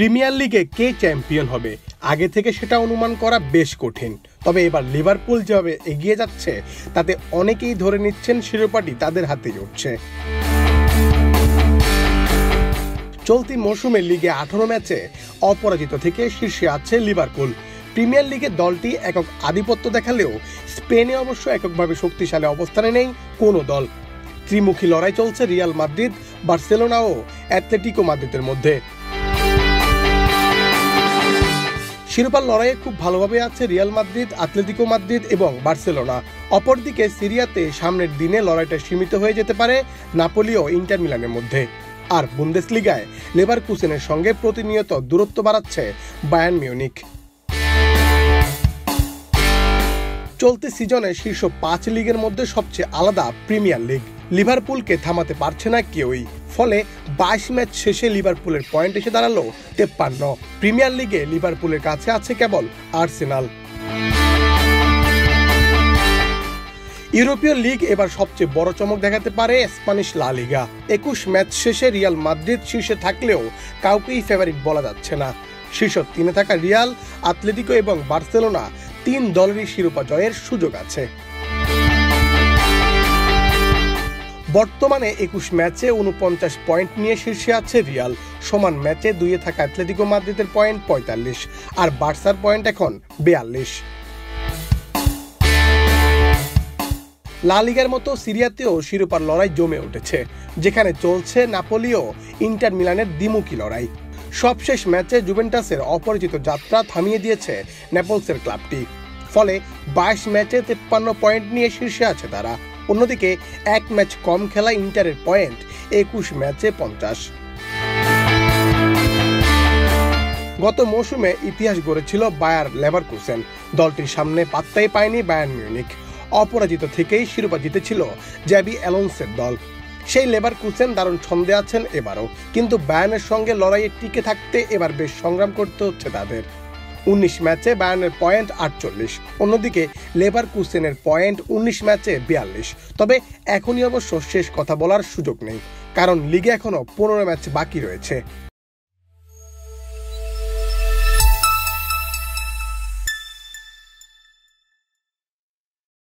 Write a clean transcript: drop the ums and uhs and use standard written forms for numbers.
Premier লিগে কে champion হবে আগে থেকে সেটা অনুমান করা বেশ কঠিন। তবে এবার লিভারপুল যেভাবে এগিয়ে যাচ্ছে তাতে অনেকেই ধরে নিচ্ছেন শিরোপাটি তাদের হাতেই উঠছে। চলতি মৌসুমে লিগে 18 ম্যাচে অপরাজিত থেকে শীর্ষে আছে লিভারপুল। প্রিমিয়ার লিগে দলটি একক আধিপত্য দেখালেও স্পেনে অবশ্য এককভাবে শক্তিশালী অবস্থানে নেই কোনো দল। ত্রিমুখী লড়াই চলছে রিয়াল মাদ্রিদ, বার্সেলোনা ও অ্যাটলেটিকো মাদ্রিদের মধ্যে। শিরোপার লড়াইয়ে খুব ভালোভাবে আছে রিয়াল মাদ্রিদ, অ্যাটলেটিকো মাদ্রিদ এবং বার্সেলোনা। অপরদিকে সিরিয়াতে সামনের দিনে লড়াইটা সীমিত হয়ে যেতে পারে নাপোলি ও ইন্টার মিলানের মধ্যে। আর বুন্দেসলিগায় লেভারকুসেনের সঙ্গে প্রতিনিয়ত দূরত্ব বাড়াচ্ছে বায়ার্ন মিউনিখ। চলতি সিজনে শীর্ষ 5 লিগের মধ্যে সবচেয়ে আলাদা প্রিমিয়ার লিগ। লিভারপুলকে থামাতে পারছে না কেউই, ফলে 22 ম্যাচ শেষে লিভারপুলের পয়েন্ট এসে দাঁড়ালো 53। প্রিমিয়ার লিগে লিভারপুলের কাছে আছে কেবল আর্সেনাল। ইউরোপীয় লিগ এবার সবচেয়ে বড় চমক দেখাতে পারে স্প্যানিশ লা লিগা। 21 ম্যাচ শেষে রিয়াল মাদ্রিদ শীর্ষে থাকলেও কাউকেই ফেভারিট বলা যাচ্ছে না। শীর্ষ 3-এ থাকা রিয়াল, অ্যাটলেটিকো এবং বার্সেলোনা 3 দলেরই শিরোপা জয়ের সুযোগ আছে। বর্তমানে 21 ম্যাচে 49 পয়েন্ট নিয়ে শীর্ষে আছে রিয়াল। সমান ম্যাচে 2-এ থাকা অ্যাটলেটিকো মাদ্রিদের পয়েন্ট 45 আর বার্সার পয়েন্ট এখন 42। লা লিগার মতো সিরিয়াতেও শিরোপার লড়াই জমে উঠেছে, যেখানে চলছে নাপোলি ও ইন্টার মিলানের দ্বিমুখী লড়াই। সবশেষ ম্যাচে জুভেন্টাসের অপরিচিত যাত্রা থামিয়ে দিয়েছে নেপলসের ক্লাবটি। ফলে 22 ম্যাচে 53 পয়েন্ট নিয়ে শীর্ষে আছে তারা। অন্যদিকে 1 ম্যাচ কম খেলা ইন্টারের পয়েন্ট 21 ম্যাচে 50। গত মৌসুমে ইতিহাস গড়েছিল বায়ার লেভারকুসেন। দলটির সামনে পাত্তাই পায়নি বায়ার্ন মিউনিখ। অপরাজিত থেকেই শিরোপা জিতেছিল জাবি অ্যালোনসোর দল। সেই লেভারকুসেন দারুণ ছন্দে আছেন এবারও, কিন্তু বায়ার্নের সঙ্গে লড়াইয়ে টিকে থাকতে এবার বেশ সংগ্রাম করতে হচ্ছে তাদের। 19 ম্যাচে বায়ার্নের পয়েন্ট 48, অন্যদিকে লেভারকুসেনের পয়েন্ট 19 ম্যাচে 42। তবে এখনই অবশ্য শেষ কথা বলার সুযোগ নেই, কারণ লিগে এখনো 15 ম্যাচ বাকি রয়েছে।